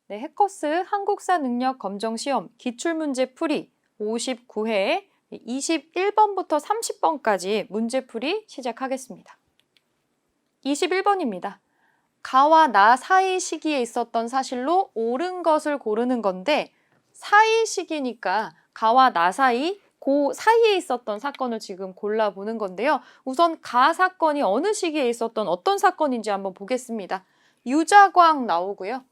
네, 해커스 한국사 능력 검정 시험 기출문제 풀이 59회 21번부터 30번까지 문제풀이 시작하겠습니다. 21번입니다. 가와 나 사이 시기에 있었던 사실로 옳은 것을 고르는 건데 사이 시기니까 가와 나 사이, 그 사이에 있었던 사건을 지금 골라보는 건데요. 우선 가 사건이 어느 시기에 있었던 어떤 사건인지 한번 보겠습니다. 유자광 나오고요.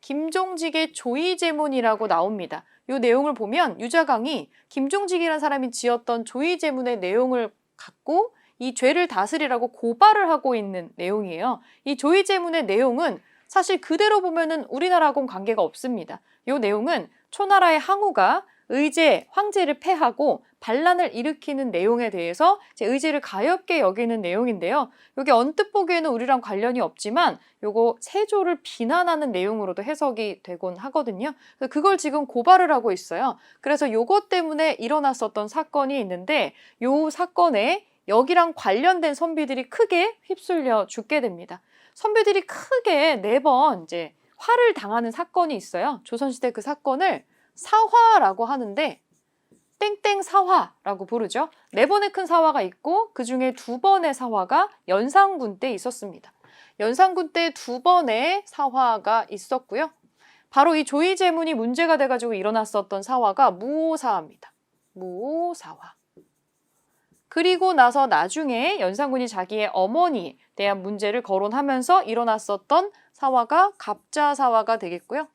김종직의 조의제문이라고 나옵니다. 이 내용을 보면 유자광이 김종직이라는 사람이 지었던 조의제문의 내용을 갖고 이 죄를 다스리라고 고발을 하고 있는 내용이에요. 이 조의제문의 내용은 사실 그대로 보면은 우리나라하고는 관계가 없습니다. 이 내용은 초나라의 항우가 의제, 황제를 패하고 반란을 일으키는 내용에 대해서 의제를 가엾게 여기는 내용인데요. 이게 언뜻 보기에는 우리랑 관련이 없지만 요거 세조를 비난하는 내용으로도 해석이 되곤 하거든요. 그걸 지금 고발을 하고 있어요. 그래서 요것 때문에 일어났었던 사건이 있는데 요 사건에 여기랑 관련된 선비들이 크게 휩쓸려 죽게 됩니다. 선비들이 크게 4번 이제 화를 당하는 사건이 있어요. 조선시대 그 사건을 사화라고 하는데 땡땡 사화라고 부르죠. 4번의 큰 사화가 있고 그 중에 2번의 사화가 연산군 때 있었습니다. 연산군 때 2번의 사화가 있었고요. 바로 이 조의제문이 문제가 돼가지고 일어났었던 사화가 무오사화입니다. 무오사화. 그리고 나서 나중에 연산군이 자기의 어머니에 대한 문제를 거론하면서 일어났었던 사화가 갑자사화가 되겠고요.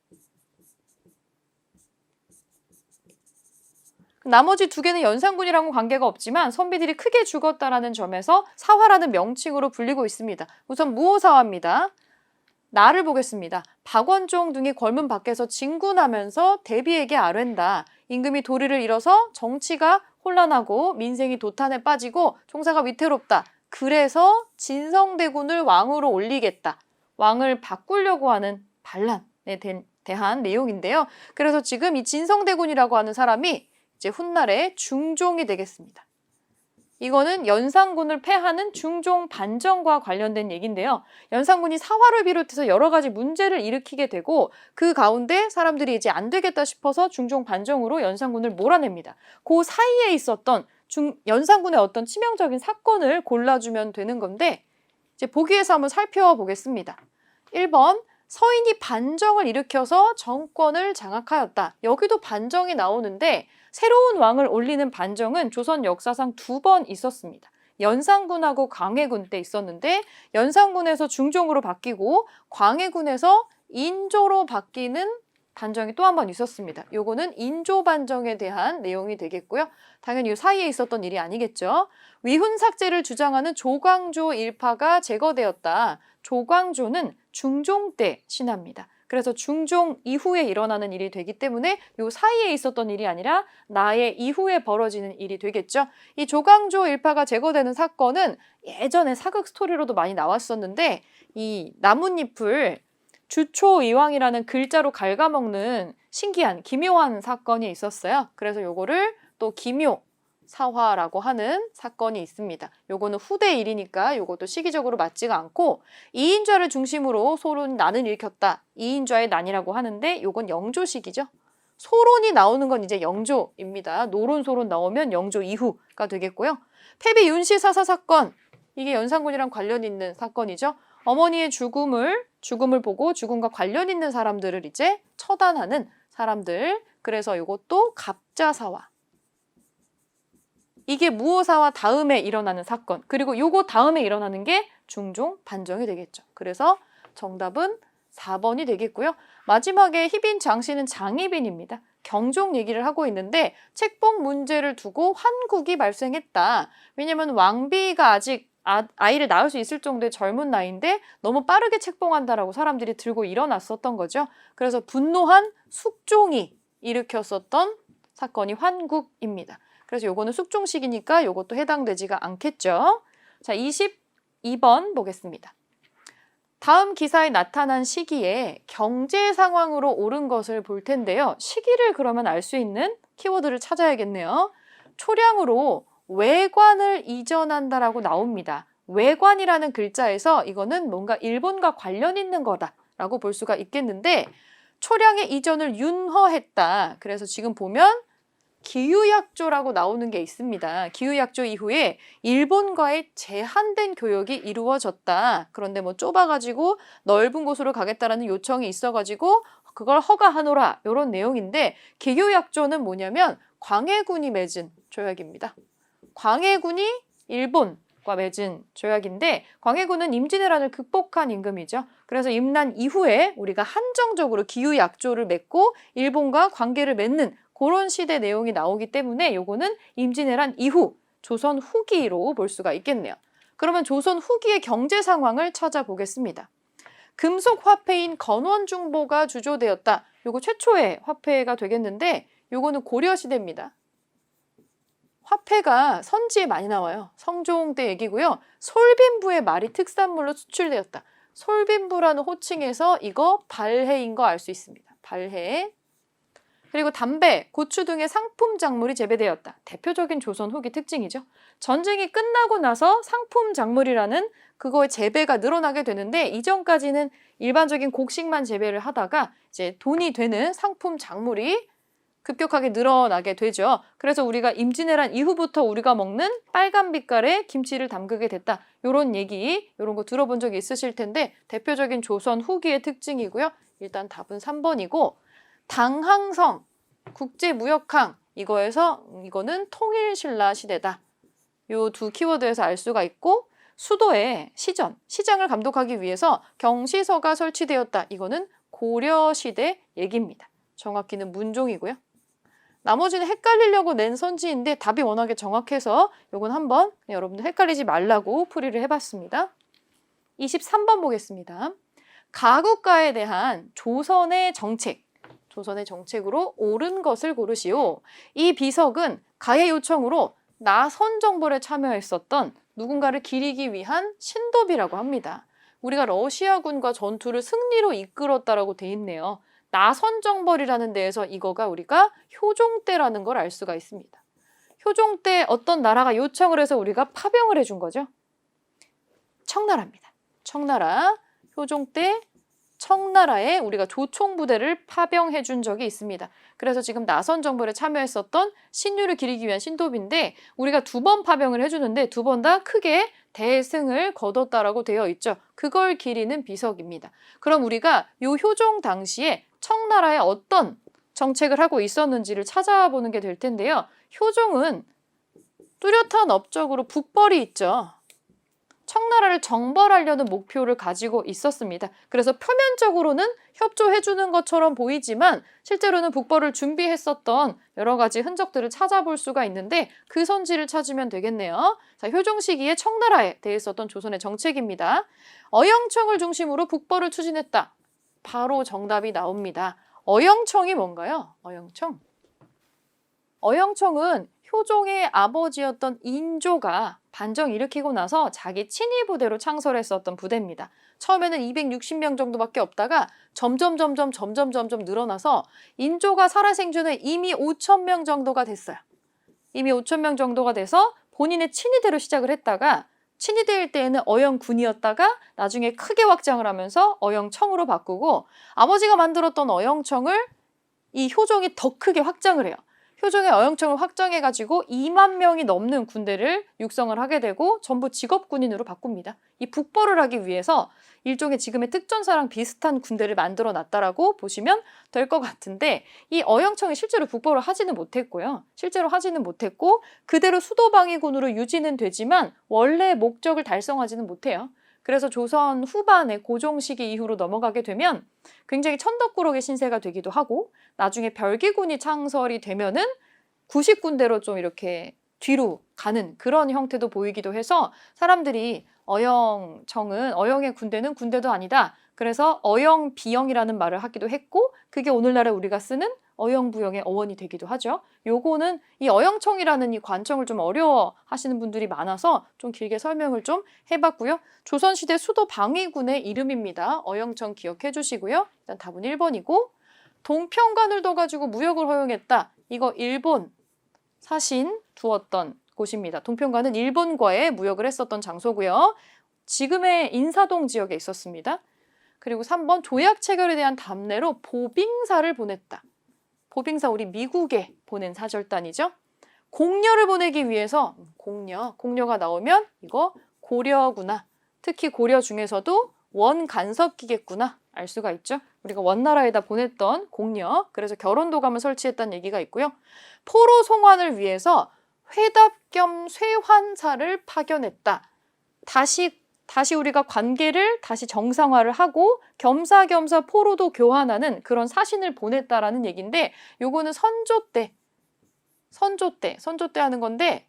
나머지 2개는 연산군이랑은 관계가 없지만 선비들이 크게 죽었다라는 점에서 사화라는 명칭으로 불리고 있습니다. 우선 무오사화입니다. 나를 보겠습니다. 박원종 등이 궐문 밖에서 진군하면서 대비에게 아뢰다. 임금이 도리를 잃어서 정치가 혼란하고 민생이 도탄에 빠지고 총사가 위태롭다. 그래서 진성대군을 왕으로 올리겠다. 왕을 바꾸려고 하는 반란에 대한 내용인데요. 그래서 지금 이 진성대군이라고 하는 사람이 이제 훗날에 중종이 되겠습니다. 이거는 연산군을 패하는 중종 반정과 관련된 얘기인데요. 연산군이 사화를 비롯해서 여러 가지 문제를 일으키게 되고 그 가운데 사람들이 이제 안 되겠다 싶어서 중종 반정으로 연산군을 몰아냅니다. 그 사이에 있었던 연산군의 어떤 치명적인 사건을 골라주면 되는 건데 이제 보기에서 한번 살펴보겠습니다. 1번 서인이 반정을 일으켜서 정권을 장악하였다. 여기도 반정이 나오는데 새로운 왕을 올리는 반정은 조선 역사상 2번 있었습니다. 연산군하고 광해군 때 있었는데 연산군에서 중종으로 바뀌고 광해군에서 인조로 바뀌는 반정이 또 한 번 있었습니다. 요거는 인조 반정에 대한 내용이 되겠고요. 당연히 이 사이에 있었던 일이 아니겠죠. 위훈 삭제를 주장하는 조광조 일파가 제거되었다. 조광조는 중종 때 신하입니다. 그래서 중종 이후에 일어나는 일이 되기 때문에 이 사이에 있었던 일이 아니라 나의 이후에 벌어지는 일이 되겠죠. 이 조광조 일파가 제거되는 사건은 예전에 사극 스토리로도 많이 나왔었는데 이 나뭇잎을 주초이왕이라는 글자로 갉아먹는 신기한 기묘한 사건이 있었어요. 그래서 요거를 또 기묘 사화라고 하는 사건이 있습니다. 요거는 후대 일이니까 요것도 시기적으로 맞지가 않고 이인좌를 중심으로 소론 난을 일으켰다. 이인좌의 난이라고 하는데 요건 영조시기죠. 소론이 나오는 건 이제 영조입니다. 노론소론 나오면 영조 이후가 되겠고요. 패비 윤씨사사 사건, 이게 연산군이랑 관련 있는 사건이죠. 어머니의 죽음을 보고 죽음과 관련 있는 사람들을 이제 처단하는 사람들. 그래서 이것도 갑자사화. 이게 무오사화 다음에 일어나는 사건. 그리고 요거 다음에 일어나는 게 중종 반정이 되겠죠. 그래서 정답은 4번이 되겠고요. 마지막에 희빈 장씨는 장희빈입니다. 경종 얘기를 하고 있는데 책봉 문제를 두고 환국이 발생했다. 왜냐면 왕비가 아직 아이를 낳을 수 있을 정도의 젊은 나이인데 너무 빠르게 책봉한다라고 사람들이 들고 일어났었던 거죠. 그래서 분노한 숙종이 일으켰었던 사건이 환국입니다. 그래서 요거는 숙종식이니까 요것도 해당되지가 않겠죠. 자, 22번 보겠습니다. 다음 기사에 나타난 시기에 경제 상황으로 옳은 것을 볼 텐데요. 시기를 그러면 알 수 있는 키워드를 찾아야겠네요. 초량으로 외관을 이전한다라고 나옵니다. 외관이라는 글자에서 이거는 뭔가 일본과 관련 있는 거다라고 볼 수가 있겠는데 초량의 이전을 윤허했다. 그래서 지금 보면 기유약조라고 나오는 게 있습니다. 기유약조 이후에 일본과의 제한된 교역이 이루어졌다. 그런데 뭐 좁아가지고 넓은 곳으로 가겠다라는 요청이 있어가지고 그걸 허가하노라. 이런 내용인데 기유약조는 뭐냐면 광해군이 맺은 조약입니다. 광해군이 일본과 맺은 조약인데 광해군은 임진왜란을 극복한 임금이죠. 그래서 임난 이후에 우리가 한정적으로 기유약조를 맺고 일본과 관계를 맺는 그런 시대 내용이 나오기 때문에 요거는 임진왜란 이후 조선 후기로 볼 수가 있겠네요. 그러면 조선 후기의 경제 상황을 찾아보겠습니다. 금속 화폐인 건원중보가 주조되었다. 요거 최초의 화폐가 되겠는데 요거는 고려시대입니다. 화폐가 선지에 많이 나와요. 성종 때 얘기고요. 솔빈부의 말이 특산물로 수출되었다. 솔빈부라는 호칭에서 이거 발해인 거 알 수 있습니다. 발해. 그리고 담배, 고추 등의 상품 작물이 재배되었다. 대표적인 조선 후기 특징이죠. 전쟁이 끝나고 나서 상품 작물이라는 그거의 재배가 늘어나게 되는데 이전까지는 일반적인 곡식만 재배를 하다가 이제 돈이 되는 상품 작물이 급격하게 늘어나게 되죠. 그래서 우리가 임진왜란 이후부터 우리가 먹는 빨간 빛깔의 김치를 담그게 됐다. 이런 얘기, 이런 거 들어본 적이 있으실 텐데 대표적인 조선 후기의 특징이고요. 일단 답은 3번이고 당항성, 국제무역항, 이거는 통일신라 시대다. 요 두 키워드에서 알 수가 있고 수도에 시장을 감독하기 위해서 경시서가 설치되었다. 이거는 고려시대 얘기입니다. 정확히는 문종이고요. 나머지는 헷갈리려고 낸 선지인데 답이 워낙에 정확해서 요건 한번 여러분들 헷갈리지 말라고 풀이를 해봤습니다. 23번 보겠습니다. 가국가에 대한 조선의 정책으로 옳은 것을 고르시오. 이 비석은 가의 요청으로 나선 정벌에 참여했었던 누군가를 기리기 위한 신도비라고 합니다. 우리가 러시아군과 전투를 승리로 이끌었다라고 돼 있네요. 나선 정벌이라는 데에서 이거가 우리가 효종 때라는 걸 알 수가 있습니다. 효종 때 어떤 나라가 요청을 해서 우리가 파병을 해준 거죠. 청나라입니다. 청나라, 효종 때 청나라에 우리가 조총부대를 파병해 준 적이 있습니다. 그래서 지금 나선 정벌에 참여했었던 신유를 기리기 위한 신도비인데 우리가 2번 파병을 해주는데 2번 다 크게 대승을 거뒀다라고 되어 있죠. 그걸 기리는 비석입니다. 그럼 우리가 이 효종 당시에 청나라에 어떤 정책을 하고 있었는지를 찾아보는 게 될 텐데요. 효종은 뚜렷한 업적으로 북벌이 있죠. 청나라를 정벌하려는 목표를 가지고 있었습니다. 그래서 표면적으로는 협조해주는 것처럼 보이지만 실제로는 북벌을 준비했었던 여러 가지 흔적들을 찾아볼 수가 있는데 그 선지를 찾으면 되겠네요. 자, 효종 시기에 청나라에 대했었던 조선의 정책입니다. 어영청을 중심으로 북벌을 추진했다. 바로 정답이 나옵니다. 어영청이 뭔가요? 어영청은 효종의 아버지였던 인조가 반정 일으키고 나서 자기 친위 부대로 창설했었던 부대입니다. 처음에는 260명 정도밖에 없다가 점점 늘어나서 인조가 살아생전에 이미 5,000명 정도가 됐어요. 이미 5,000명 정도가 돼서 본인의 친위대로 시작을 했다가 친위대일 때에는 어영군이었다가 나중에 크게 확장을 하면서 어영청으로 바꾸고 아버지가 만들었던 어영청을 이 효종이 더 크게 확장을 해요. 효종의 어영청을 확장해가지고 2만 명이 넘는 군대를 육성을 하게 되고 전부 직업군인으로 바꿉니다. 이 북벌을 하기 위해서 일종의 지금의 특전사랑 비슷한 군대를 만들어 놨다라고 보시면 될 것 같은데 이 어영청이 실제로 북벌을 하지는 못했고요. 그대로 수도방위군으로 유지는 되지만 원래 목적을 달성하지는 못해요. 그래서 조선 후반에 고종 시기 이후로 넘어가게 되면 굉장히 천덕꾸러기 신세가 되기도 하고 나중에 별기군이 창설이 되면은 구식군대로 좀 이렇게 뒤로 가는 그런 형태도 보이기도 해서 사람들이 어영의 군대는 군대도 아니다. 그래서 어영비영이라는 말을 하기도 했고 그게 오늘날에 우리가 쓰는 어영부영의 어원이 되기도 하죠. 요거는 이 어영청이라는 이 관청을 좀 어려워하시는 분들이 많아서 좀 길게 설명을 좀 해봤고요. 조선시대 수도방위군의 이름입니다. 어영청 기억해 주시고요. 일단 답은 1번이고 동평관을 둬가지고 무역을 허용했다. 이거 일본 사신 두었던 곳입니다. 동평관은 일본과의 무역을 했었던 장소고요. 지금의 인사동 지역에 있었습니다. 그리고 3번 조약 체결에 대한 답례로 보빙사를 보냈다. 보빙사 우리 미국에 보낸 사절단이죠. 공려를 보내기 위해서 공려가 나오면 이거 고려구나. 특히 고려 중에서도 원간섭기겠구나 알 수가 있죠. 우리가 원나라에다 보냈던 공려, 그래서 결혼도감을 설치했다는 얘기가 있고요. 포로 송환을 위해서 회답 겸 쇠환사를 파견했다. 다시 우리가 관계를 다시 정상화를 하고 겸사겸사 포로도 교환하는 그런 사신을 보냈다라는 얘기인데, 요거는 선조 때 하는 건데,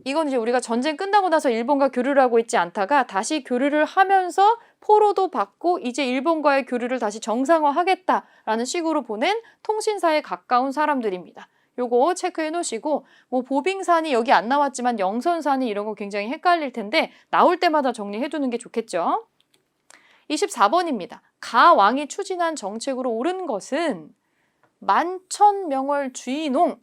이건 이제 우리가 전쟁 끝나고 나서 일본과 교류를 하고 있지 않다가 다시 교류를 하면서 포로도 받고 이제 일본과의 교류를 다시 정상화하겠다라는 식으로 보낸 통신사에 가까운 사람들입니다. 요거 체크해 놓으시고, 뭐 보빙산이 여기 안 나왔지만 영선산이 이런 거 굉장히 헷갈릴 텐데 나올 때마다 정리해 두는 게 좋겠죠. 24번입니다. 가 왕이 추진한 정책으로 옳은 것은 만천명월 주인홍.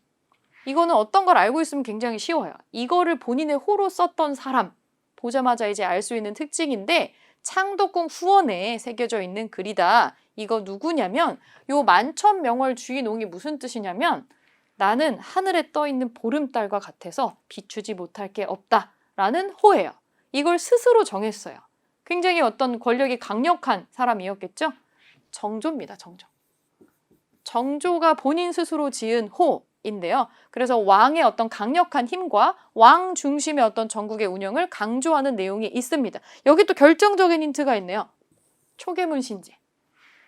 이거는 어떤 걸 알고 있으면 굉장히 쉬워요. 이거를 본인의 호로 썼던 사람 보자마자 이제 알 수 있는 특징인데, 창덕궁 후원에 새겨져 있는 글이다. 이거 누구냐면 요 만천명월 주인홍이 무슨 뜻이냐면, 나는 하늘에 떠 있는 보름달과 같아서 비추지 못할 게 없다라는 호예요. 이걸 스스로 정했어요. 굉장히 어떤 권력이 강력한 사람이었겠죠? 정조입니다. 정조가 본인 스스로 지은 호인데요. 그래서 왕의 어떤 강력한 힘과 왕 중심의 어떤 전국의 운영을 강조하는 내용이 있습니다. 여기 또 결정적인 힌트가 있네요. 초계문 신제.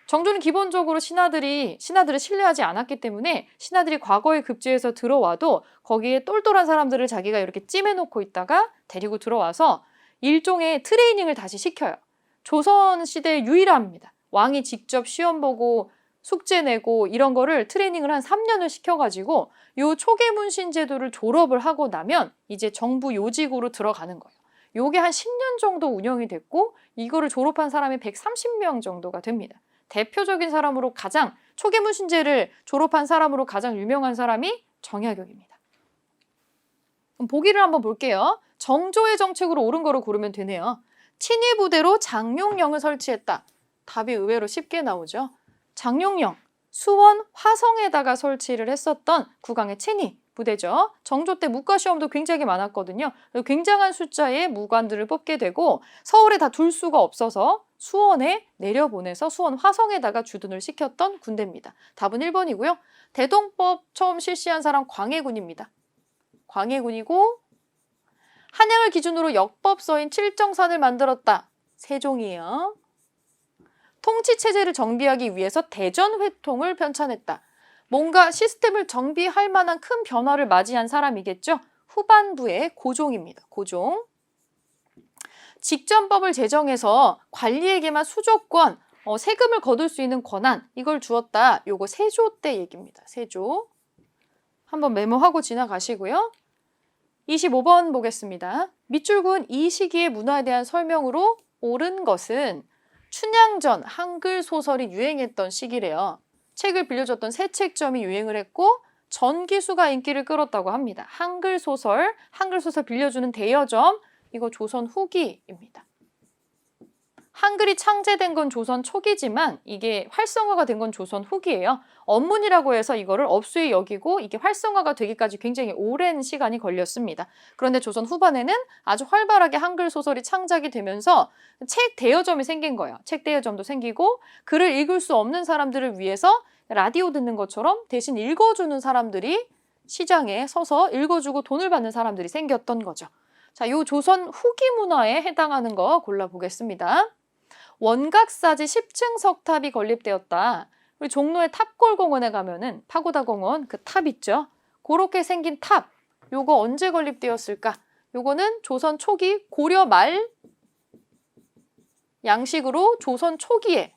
정조는 기본적으로 신하들을 신뢰하지 않았기 때문에 신하들이 과거에 급제해서 들어와도 거기에 똘똘한 사람들을 자기가 이렇게 찜해놓고 있다가 데리고 들어와서 일종의 트레이닝을 다시 시켜요. 조선시대에 유일합니다. 왕이 직접 시험 보고 숙제 내고 이런 거를 트레이닝을 한 3년을 시켜가지고 요 초계문신 제도를 졸업을 하고 나면 이제 정부 요직으로 들어가는 거예요. 요게 한 10년 정도 운영이 됐고 이거를 졸업한 사람이 130명 정도가 됩니다. 대표적인 사람으로 초계문신제를 졸업한 사람으로 가장 유명한 사람이 정약용입니다. 그럼 보기를 한번 볼게요. 정조의 정책으로 옳은 거로 고르면 되네요. 친위 부대로 장룡령을 설치했다. 답이 의외로 쉽게 나오죠. 장룡령, 수원 화성에다가 설치를 했었던 국왕의 친위 부대죠. 정조 때 무과시험도 굉장히 많았거든요. 굉장한 숫자의 무관들을 뽑게 되고 서울에 다 둘 수가 없어서 수원에 내려보내서 수원 화성에다가 주둔을 시켰던 군대입니다. 답은 1번이고요. 대동법 처음 실시한 사람 광해군입니다. 광해군이고 한양을 기준으로 역법서인 칠정산을 만들었다. 세종이에요. 통치체제를 정비하기 위해서 대전회통을 편찬했다. 뭔가 시스템을 정비할 만한 큰 변화를 맞이한 사람이겠죠. 후반부의 고종입니다. 고종. 직전법을 제정해서 관리에게만 수조권, 세금을 거둘 수 있는 권한, 이걸 주었다. 요거 세조 때 얘기입니다. 세조. 한번 메모하고 지나가시고요. 25번 보겠습니다. 밑줄은 이 시기의 문화에 대한 설명으로 옳은 것은 춘향전 한글 소설이 유행했던 시기래요. 책을 빌려줬던 새책점이 유행을 했고 전기수가 인기를 끌었다고 합니다. 한글 소설 빌려주는 대여점, 이거 조선 후기입니다. 한글이 창제된 건 조선 초기지만 이게 활성화가 된 건 조선 후기예요. 언문이라고 해서 이거를 업수에 여기고 이게 활성화가 되기까지 굉장히 오랜 시간이 걸렸습니다. 그런데 조선 후반에는 아주 활발하게 한글 소설이 창작이 되면서 책 대여점이 생긴 거예요. 책 대여점도 생기고 글을 읽을 수 없는 사람들을 위해서 라디오 듣는 것처럼 대신 읽어주는 사람들이 시장에 서서 읽어주고 돈을 받는 사람들이 생겼던 거죠. 자, 요 조선 후기 문화에 해당하는 거 골라보겠습니다. 원각사지 10층 석탑이 건립되었다. 우리 종로의 탑골공원에 가면은 파고다 공원 그 탑 있죠. 그렇게 생긴 탑. 요거 언제 건립되었을까? 요거는 조선 초기 고려 말 양식으로 조선 초기에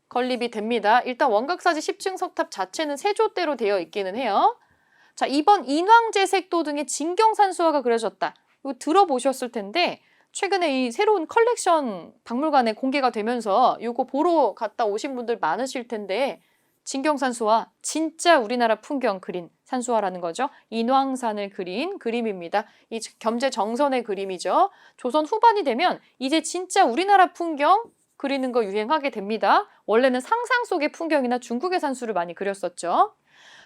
건립이 됩니다. 일단 원각사지 10층 석탑 자체는 세조 때로 되어 있기는 해요. 자, 2번 인왕제색도 등의 진경산수화가 그려졌다. 이거 들어보셨을 텐데 최근에 이 새로운 컬렉션 박물관에 공개가 되면서 이거 보러 갔다 오신 분들 많으실 텐데 진경산수화 진짜 우리나라 풍경 그린 산수화라는 거죠. 인왕산을 그린 그림입니다. 이 겸재 정선의 그림이죠. 조선 후반이 되면 이제 진짜 우리나라 풍경 그리는 거 유행하게 됩니다. 원래는 상상 속의 풍경이나 중국의 산수를 많이 그렸었죠.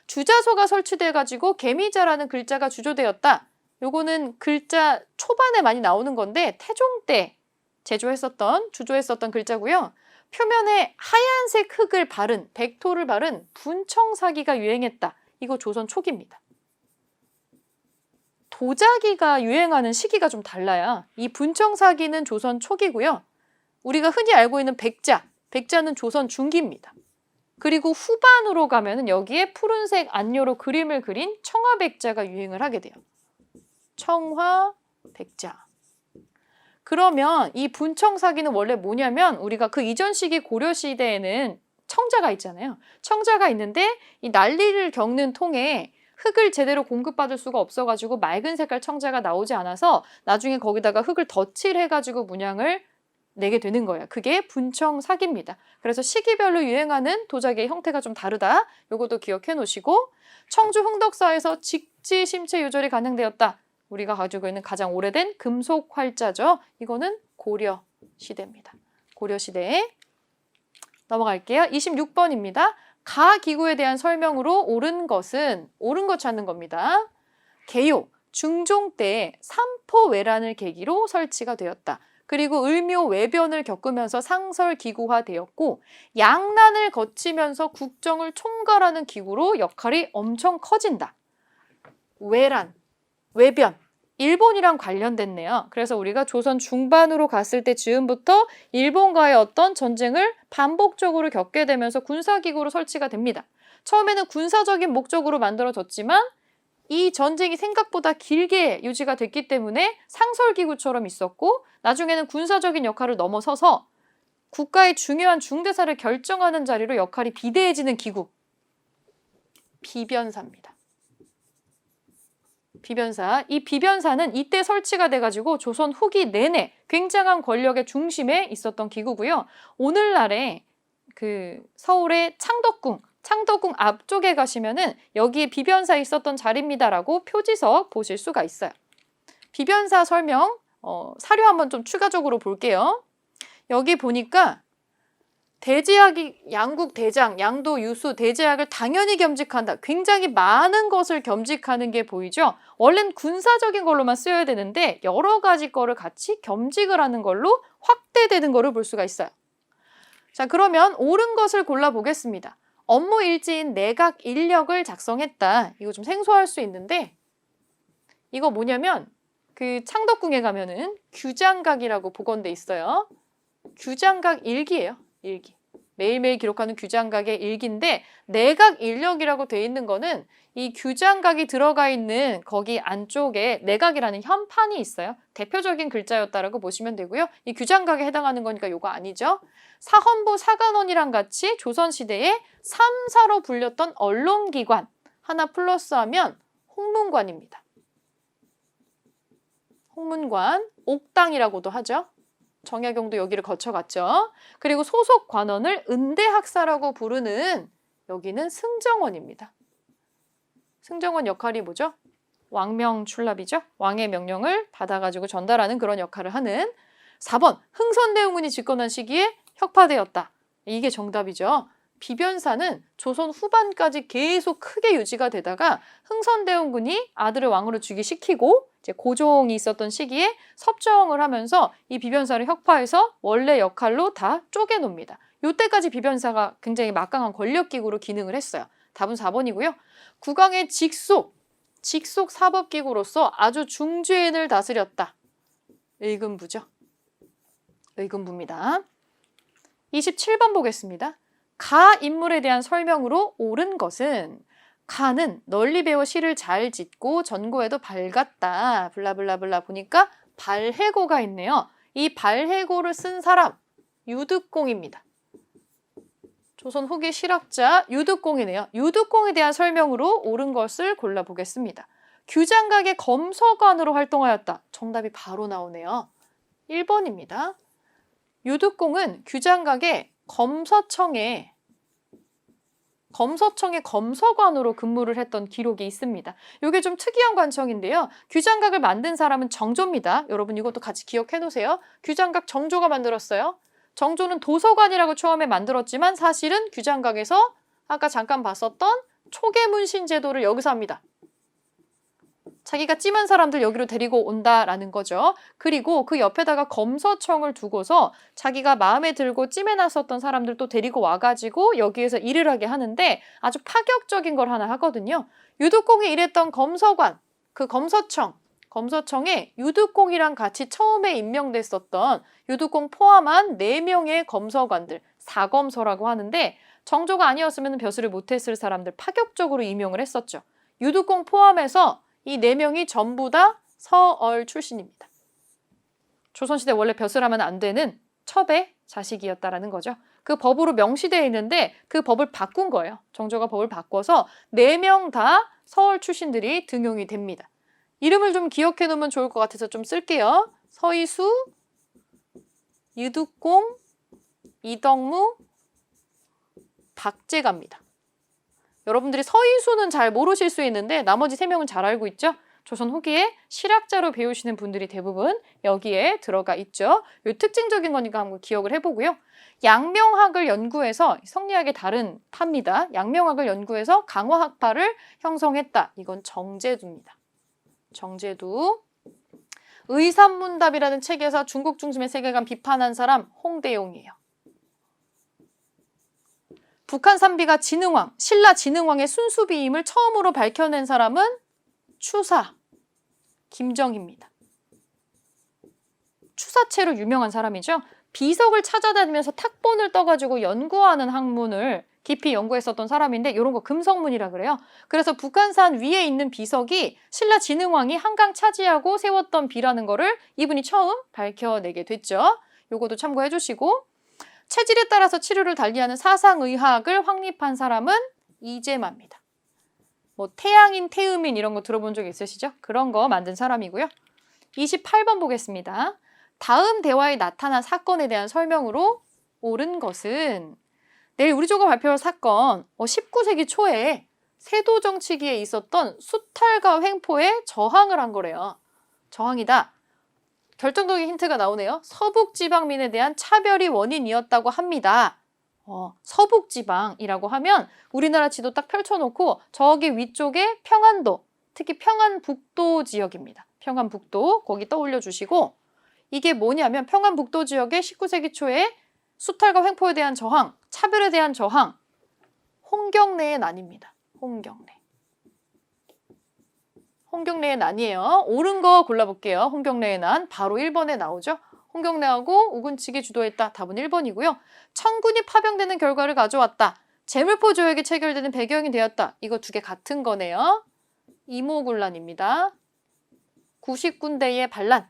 주자소가 설치돼가지고 개미자라는 글자가 주조되었다. 요거는 글자 초반에 많이 나오는 건데 태종 때 주조했었던 글자고요. 표면에 하얀색 흙을 바른, 백토를 바른 분청사기가 유행했다. 이거 조선 초기입니다. 도자기가 유행하는 시기가 좀 달라요. 이 분청사기는 조선 초기고요. 우리가 흔히 알고 있는 백자는 조선 중기입니다. 그리고 후반으로 가면은 여기에 푸른색 안료로 그림을 그린 청화백자가 유행을 하게 돼요. 청화백자. 그러면 이 분청사기는 원래 뭐냐면 우리가 그 이전 시기 고려 시대에는 청자가 있잖아요. 청자가 있는데 이 난리를 겪는 통에 흙을 제대로 공급받을 수가 없어가지고 맑은 색깔 청자가 나오지 않아서 나중에 거기다가 흙을 덧칠해가지고 문양을 내게 되는 거예요. 그게 분청사기입니다. 그래서 시기별로 유행하는 도자기의 형태가 좀 다르다. 요것도 기억해 놓으시고 청주 흥덕사에서 직지 심체 요절이 가능되었다. 우리가 가지고 있는 가장 오래된 금속 활자죠. 이거는 고려 시대입니다. 고려 시대에 넘어갈게요. 26번입니다. 가기구에 대한 설명으로 옳은 것 찾는 겁니다. 개요, 중종 때 삼포외란을 계기로 설치가 되었다. 그리고 을묘 외변을 겪으면서 상설기구화되었고 양난을 거치면서 국정을 총괄하는 기구로 역할이 엄청 커진다. 외변, 일본이랑 관련됐네요. 그래서 우리가 조선 중반으로 갔을 때 즈음부터 일본과의 어떤 전쟁을 반복적으로 겪게 되면서 군사기구로 설치가 됩니다. 처음에는 군사적인 목적으로 만들어졌지만 이 전쟁이 생각보다 길게 유지가 됐기 때문에 상설기구처럼 있었고 나중에는 군사적인 역할을 넘어서서 국가의 중요한 중대사를 결정하는 자리로 역할이 비대해지는 기구. 비변사입니다. 비변사. 이 비변사는 이때 설치가 돼가지고 조선 후기 내내 굉장한 권력의 중심에 있었던 기구고요. 오늘날에 서울의 창덕궁 앞쪽에 가시면은 여기에 비변사 있었던 자리입니다라고 표지석 보실 수가 있어요. 비변사 설명 사료 한번 좀 추가적으로 볼게요. 여기 보니까 대제학이 양국 대장, 양도 유수, 대제학을 당연히 겸직한다. 굉장히 많은 것을 겸직하는 게 보이죠? 원래는 군사적인 걸로만 쓰여야 되는데 여러 가지 거를 같이 겸직을 하는 걸로 확대되는 거를 볼 수가 있어요. 자, 그러면 옳은 것을 골라보겠습니다. 업무 일지인 내각 인력을 작성했다. 이거 좀 생소할 수 있는데 이거 뭐냐면 창덕궁에 가면은 규장각이라고 복원돼 있어요. 규장각 일기예요. 일기. 매일매일 기록하는 규장각의 일기인데 내각 인력이라고 돼 있는 거는 이 규장각이 들어가 있는 거기 안쪽에 내각이라는 현판이 있어요. 대표적인 글자였다라고 보시면 되고요. 이 규장각에 해당하는 거니까 요거 아니죠. 사헌부 사관원이랑 같이 조선시대에 3사로 불렸던 언론기관 하나 플러스하면 홍문관입니다. 홍문관, 옥당이라고도 하죠. 정약용도 여기를 거쳐갔죠. 그리고 소속 관원을 은대학사라고 부르는 여기는 승정원입니다. 승정원 역할이 뭐죠? 왕명출납이죠. 왕의 명령을 받아가지고 전달하는 그런 역할을 하는 4번 흥선대원군이 집권한 시기에 혁파되었다. 이게 정답이죠. 비변사는 조선 후반까지 계속 크게 유지가 되다가 흥선대원군이 아들을 왕으로 즉위시키고 이제 고종이 있었던 시기에 섭정을 하면서 이 비변사를 혁파해서 원래 역할로 다 쪼개놉니다. 이때까지 비변사가 굉장히 막강한 권력기구로 기능을 했어요. 답은 4번이고요. 국왕의 직속 사법기구로서 아주 중죄인을 다스렸다. 의금부죠. 의금부입니다. 27번 보겠습니다. 가 인물에 대한 설명으로 옳은 것은 가는 널리 배워 시를 잘 짓고 전고에도 밝았다. 블라블라블라 보니까 발해고가 있네요. 이 발해고를 쓴 사람 유득공입니다. 조선 후기 실학자 유득공이네요. 유득공에 대한 설명으로 옳은 것을 골라보겠습니다. 규장각의 검서관으로 활동하였다. 정답이 바로 나오네요. 1번입니다. 유득공은 규장각의 검서청에 검서청의 검서관으로 근무를 했던 기록이 있습니다. 이게 좀 특이한 관청인데요. 규장각을 만든 사람은 정조입니다. 여러분 이것도 같이 기억해 놓으세요. 규장각 정조가 만들었어요. 정조는 도서관이라고 처음에 만들었지만 사실은 규장각에서 아까 잠깐 봤었던 초계문신 제도를 여기서 합니다. 자기가 찜한 사람들 여기로 데리고 온다라는 거죠. 그리고 그 옆에다가 검서청을 두고서 자기가 마음에 들고 찜해놨었던 사람들 또 데리고 와가지고 여기에서 일을 하게 하는데 아주 파격적인 걸 하나 하거든요. 유득공이 일했던 검서관, 그 검서청에 유득공이랑 같이 처음에 임명됐었던 유득공 포함한 4명의 검서관들, 사검서라고 하는데 정조가 아니었으면 벼슬을 못했을 사람들 파격적으로 임용을 했었죠. 유득공 포함해서 이 4명이 전부 다 서얼 출신입니다. 조선시대 원래 벼슬하면 안 되는 첩의 자식이었다라는 거죠. 그 법으로 명시되어 있는데 그 법을 바꾼 거예요. 정조가 법을 바꿔서 4명 다 서얼 출신들이 등용이 됩니다. 이름을 좀 기억해 놓으면 좋을 것 같아서 좀 쓸게요. 서이수, 유득공, 이덕무, 박재갑니다. 여러분들이 서이수는 잘 모르실 수 있는데 나머지 3명은 잘 알고 있죠? 조선 후기에 실학자로 배우시는 분들이 대부분 여기에 들어가 있죠. 이 특징적인 거니까 한번 기억을 해보고요. 양명학을 연구해서 성리학의 다른 파입니다. 양명학을 연구해서 강화학파를 형성했다. 이건 정제두입니다. 정제두. 의산문답이라는 책에서 중국 중심의 세계관 비판한 사람 홍대용이에요. 북한 삼비가 진흥왕, 신라 진흥왕의 순수비임을 처음으로 밝혀낸 사람은 추사, 김정희입니다. 추사체로 유명한 사람이죠. 비석을 찾아다니면서 탁본을 떠가지고 연구하는 학문을 깊이 연구했었던 사람인데 이런 거 금성문이라 그래요. 그래서 북한산 위에 있는 비석이 신라 진흥왕이 한강 차지하고 세웠던 비라는 거를 이분이 처음 밝혀내게 됐죠. 요것도 참고해 주시고 체질에 따라서 치료를 달리하는 사상의학을 확립한 사람은 이재마입니다. 뭐 태양인, 태음인 이런 거 들어본 적 있으시죠? 그런 거 만든 사람이고요. 28번 보겠습니다. 다음 대화에 나타난 사건에 대한 설명으로 옳은 것은 내일 우리 조가 발표할 사건 19세기 초에 세도 정치기에 있었던 수탈과 횡포에 저항을 한 거래요. 저항이다. 결정적인 힌트가 나오네요. 서북지방민에 대한 차별이 원인이었다고 합니다. 서북지방이라고 하면 우리나라 지도 딱 펼쳐놓고 저기 위쪽에 평안도, 특히 평안북도 지역입니다. 평안북도 거기 떠올려 주시고 이게 뭐냐면 평안북도 지역의 19세기 초에 수탈과 횡포에 대한 저항, 차별에 대한 저항, 홍경래의 난입니다. 홍경래의 난이에요. 옳은 거 골라볼게요. 홍경래의 난 바로 1번에 나오죠. 홍경래하고 우군측이 주도했다. 답은 1번이고요. 청군이 파병되는 결과를 가져왔다. 제물포 조약이 체결되는 배경이 되었다. 이거 2개 같은 거네요. 이모군란입니다. 90군대의 반란.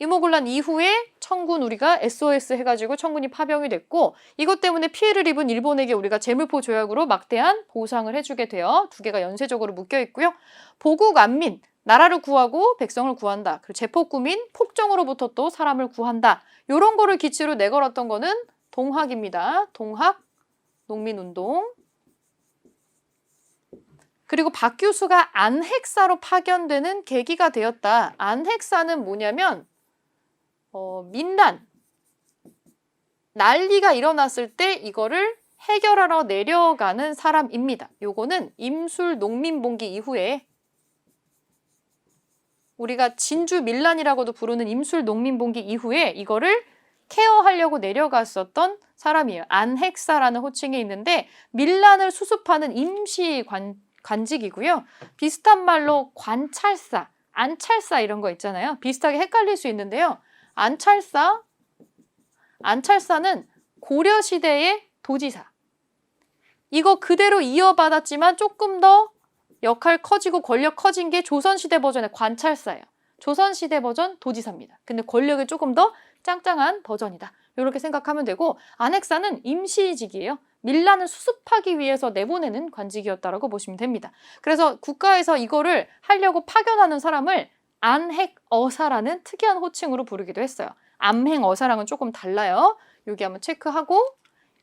이모군란 이후에 청군 우리가 SOS 해가지고 청군이 파병이 됐고 이것 때문에 피해를 입은 일본에게 우리가 제물포 조약으로 막대한 보상을 해주게 되어 2개가 연쇄적으로 묶여 있고요. 보국 안민, 나라를 구하고 백성을 구한다. 그리고 제폭구민, 폭정으로부터 또 사람을 구한다. 이런 거를 기치로 내걸었던 거는 동학입니다. 동학, 농민운동. 그리고 박 교수가 안핵사로 파견되는 계기가 되었다. 안핵사는 뭐냐면 민란, 난리가 일어났을 때 이거를 해결하러 내려가는 사람입니다. 요거는 임술 농민봉기 이후에 우리가 진주 밀란이라고도 부르는 임술 농민봉기 이후에 이거를 케어하려고 내려갔었던 사람이에요. 안핵사라는 호칭이 있는데 밀란을 수습하는 임시 관직이고요. 비슷한 말로 관찰사, 안찰사 이런 거 있잖아요. 비슷하게 헷갈릴 수 있는데요. 안찰사는 고려시대의 도지사. 이거 그대로 이어받았지만 조금 더 역할 커지고 권력 커진 게 조선시대 버전의 관찰사예요. 조선시대 버전 도지사입니다. 근데 권력이 조금 더 짱짱한 버전이다. 이렇게 생각하면 되고 안핵사는 임시직이에요. 밀란을 수습하기 위해서 내보내는 관직이었다라고 보시면 됩니다. 그래서 국가에서 이거를 하려고 파견하는 사람을 안핵어사라는 특이한 호칭으로 부르기도 했어요. 암행어사랑은 조금 달라요. 여기 한번 체크하고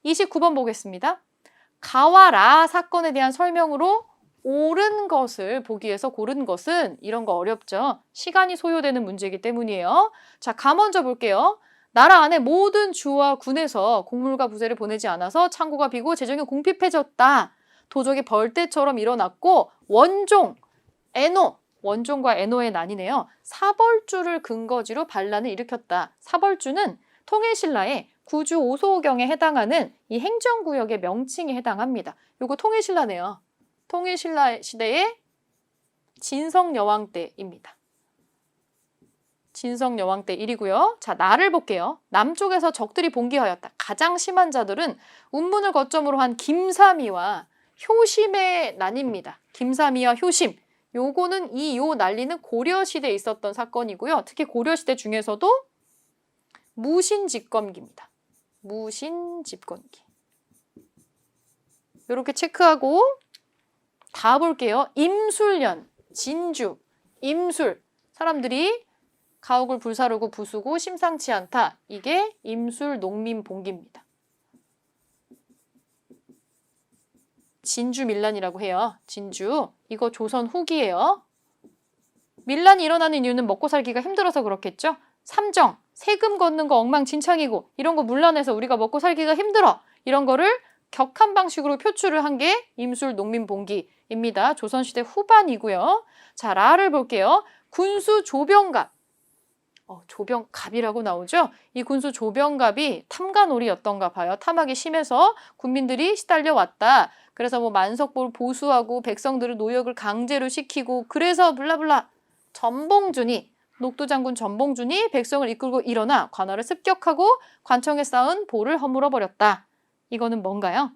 29번 보겠습니다. 가와 라 사건에 대한 설명으로 옳은 것을 보기 위해서 고른 것은 이런 거 어렵죠. 시간이 소요되는 문제이기 때문이에요. 자, 가 먼저 볼게요. 나라 안에 모든 주와 군에서 곡물과 부세를 보내지 않아서 창고가 비고 재정이 궁핍해졌다. 도적이 벌떼처럼 일어났고 원종, 애노, 원종과 애노의 난이네요. 사벌주를 근거지로 반란을 일으켰다. 사벌주는 통일신라의 구주 오소경에 해당하는 이 행정구역의 명칭에 해당합니다. 요거 통일신라네요. 통일신라 시대의 진성여왕 때입니다. 진성여왕 때 일이고요. 자, 나를 볼게요. 남쪽에서 적들이 봉기하였다. 가장 심한 자들은 운문을 거점으로 한 김삼이와 효심의 난입니다. 김삼이와 효심. 요거는 요 난리는 고려시대에 있었던 사건이고요. 특히 고려시대 중에서도 무신집권기입니다. 무신집권기. 이렇게 체크하고 다 볼게요. 임술년, 진주, 임술. 사람들이 가옥을 불사르고 부수고 심상치 않다. 이게 임술 농민봉기입니다. 진주 밀란이라고 해요. 진주. 이거 조선 후기예요. 밀란이 일어나는 이유는 먹고 살기가 힘들어서 그렇겠죠. 삼정, 세금 걷는 거 엉망진창이고 이런 거 문란해서 우리가 먹고 살기가 힘들어. 이런 거를 격한 방식으로 표출을 한 게 임술 농민봉기입니다. 조선시대 후반이고요. 자, 라를 볼게요. 군수 조병갑. 조병갑이라고 나오죠? 이 군수 조병갑이 탐관오리였던가 봐요. 탐하기 심해서 군민들이 시달려 왔다. 그래서 뭐 만석보를 보수하고 백성들을 노역을 강제로 시키고 그래서 블라블라 전봉준이 녹두장군 전봉준이 백성을 이끌고 일어나 관할을 습격하고 관청에 쌓은 보를 허물어 버렸다. 이거는 뭔가요?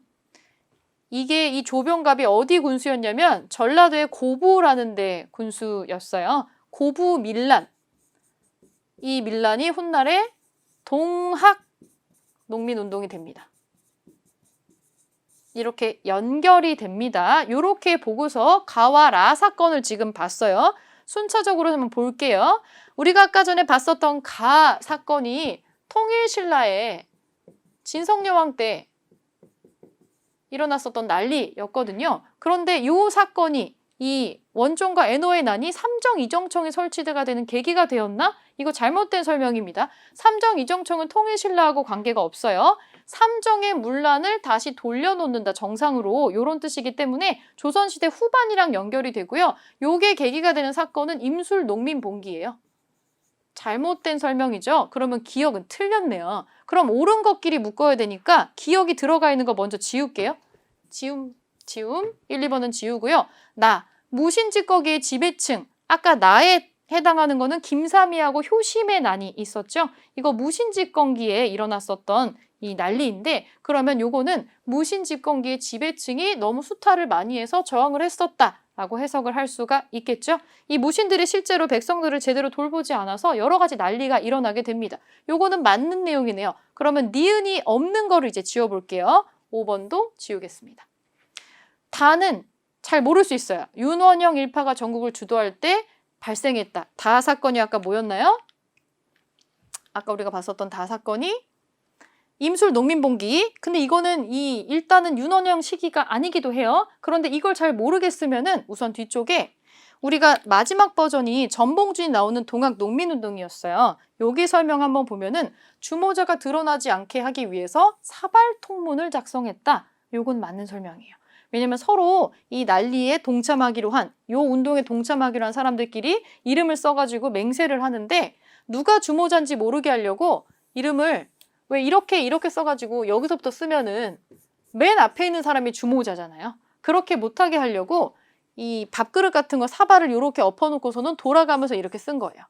이게 이 조병갑이 어디 군수였냐면 전라도의 고부라는 데 군수였어요. 고부 밀란. 이 밀란이 훗날에 동학 농민운동이 됩니다. 이렇게 연결이 됩니다. 이렇게 보고서 가와 라 사건을 지금 봤어요. 순차적으로 한번 볼게요. 우리가 아까 전에 봤었던 가 사건이 통일신라의 진성여왕 때 일어났었던 난리였거든요. 그런데 이 사건이 이 원종과 애노의 난이 삼정이정청이 설치가 되는 계기가 되었나? 이거 잘못된 설명입니다. 삼정이정청은 통일신라하고 관계가 없어요. 삼정의 문란을 다시 돌려놓는다, 정상으로. 이런 뜻이기 때문에 조선시대 후반이랑 연결이 되고요. 요게 계기가 되는 사건은 임술 농민봉기예요. 잘못된 설명이죠? 그러면 기억은 틀렸네요. 그럼 옳은 것끼리 묶어야 되니까 기억이 들어가 있는 거 먼저 지울게요. 지움. 1, 2번은 지우고요. 나, 무신직거기의 지배층. 아까 나에 해당하는 거는 김삼이하고 효심의 난이 있었죠? 이거 무신집권기에 일어났었던 이 난리인데 그러면 요거는 무신집권기의 지배층이 너무 수탈을 많이 해서 저항을 했었다라고 해석을 할 수가 있겠죠? 이 무신들이 실제로 백성들을 제대로 돌보지 않아서 여러 가지 난리가 일어나게 됩니다. 요거는 맞는 내용이네요. 그러면 니은이 없는 거를 이제 지워볼게요. 5번도 지우겠습니다. 다는 잘 모를 수 있어요. 윤원형 일파가 전국을 주도할 때 발생했다. 다 사건이 아까 뭐였나요? 아까 우리가 봤었던 다 사건이 임술 농민봉기. 근데 이거는 일단은 윤원형 시기가 아니기도 해요. 그런데 이걸 잘 모르겠으면은 우선 뒤쪽에 우리가 마지막 버전이 전봉준이 나오는 동학 농민운동이었어요. 여기 설명 한번 보면은 주모자가 드러나지 않게 하기 위해서 사발통문을 작성했다. 요건 맞는 설명이에요. 왜냐면 서로 이 난리에 동참하기로 한, 요 운동에 동참하기로 한 사람들끼리 이름을 써가지고 맹세를 하는데 누가 주모자인지 모르게 하려고 이름을 왜 이렇게 써가지고 여기서부터 쓰면은 맨 앞에 있는 사람이 주모자잖아요. 그렇게 못하게 하려고 이 밥그릇 같은 거 사발을 이렇게 엎어놓고서는 돌아가면서 이렇게 쓴 거예요.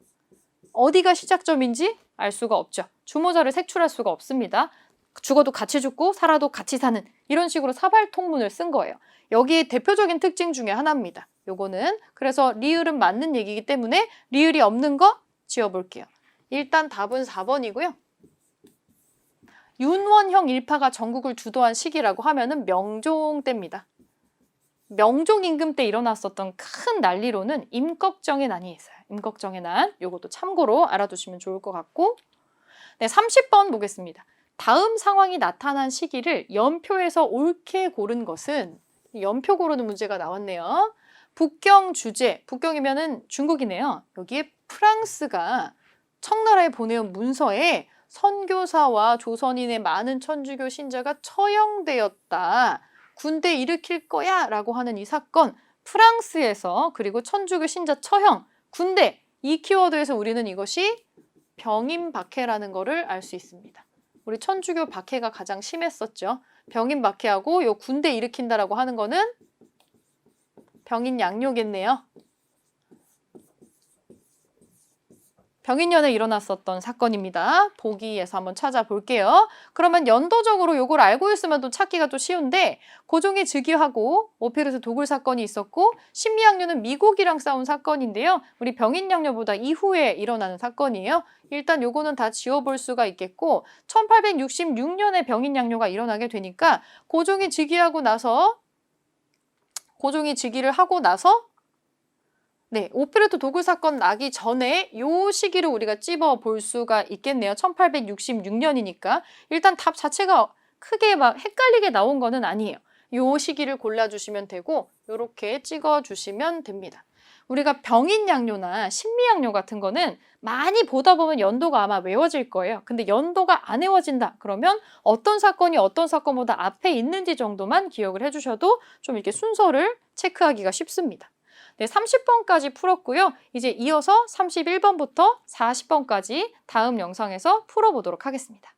어디가 시작점인지 알 수가 없죠. 주모자를 색출할 수가 없습니다. 죽어도 같이 죽고 살아도 같이 사는 이런 식으로 사발통문을 쓴 거예요. 여기에 대표적인 특징 중에 하나입니다. 요거는 그래서 리을은 맞는 얘기이기 때문에 리을이 없는 거 지워볼게요. 일단 답은 4번이고요. 윤원형 일파가 전국을 주도한 시기라고 하면은 명종 때입니다. 명종 임금 때 일어났었던 큰 난리로는 임꺽정의 난이 있어요. 임꺽정의 난, 요것도 참고로 알아두시면 좋을 것 같고 네, 30번 보겠습니다. 다음 상황이 나타난 시기를 연표에서 옳게 고른 것은 연표 고르는 문제가 나왔네요. 북경 주재, 북경이면은 중국이네요. 여기에 프랑스가 청나라에 보내온 문서에 선교사와 조선인의 많은 천주교 신자가 처형되었다. 군대 일으킬 거야 라고 하는 이 사건, 프랑스에서 그리고 천주교 신자 처형, 군대, 이 키워드에서 우리는 이것이 병임 박해라는 거를 알 수 있습니다. 우리 천주교 박해가 가장 심했었죠. 병임 박해하고 요 군대 일으킨다라고 하는 거는 병인 양요겠네요. 병인년에 일어났었던 사건입니다. 보기에서 한번 찾아볼게요. 그러면 연도적으로 요걸 알고 있으면 또 찾기가 또 쉬운데 고종이 즉위하고 오피르트 도굴 사건이 있었고 신미양요는 미국이랑 싸운 사건인데요. 우리 병인양요보다 이후에 일어나는 사건이에요. 일단 요거는 다 지워볼 수가 있겠고 1866년에 병인양요가 일어나게 되니까 고종이 즉위를 하고 나서 네, 오피르트 도굴 사건 나기 전에 요 시기를 우리가 찝어 볼 수가 있겠네요. 1866년이니까. 일단 답 자체가 크게 막 헷갈리게 나온 거는 아니에요. 요 시기를 골라주시면 되고 요렇게 찍어주시면 됩니다. 우리가 병인양요나 신미양요 같은 거는 많이 보다 보면 연도가 아마 외워질 거예요. 근데 연도가 안 외워진다. 그러면 어떤 사건이 어떤 사건보다 앞에 있는지 정도만 기억을 해주셔도 좀 이렇게 순서를 체크하기가 쉽습니다. 네, 30번까지 풀었고요. 이제 이어서 31번부터 40번까지 다음 영상에서 풀어보도록 하겠습니다.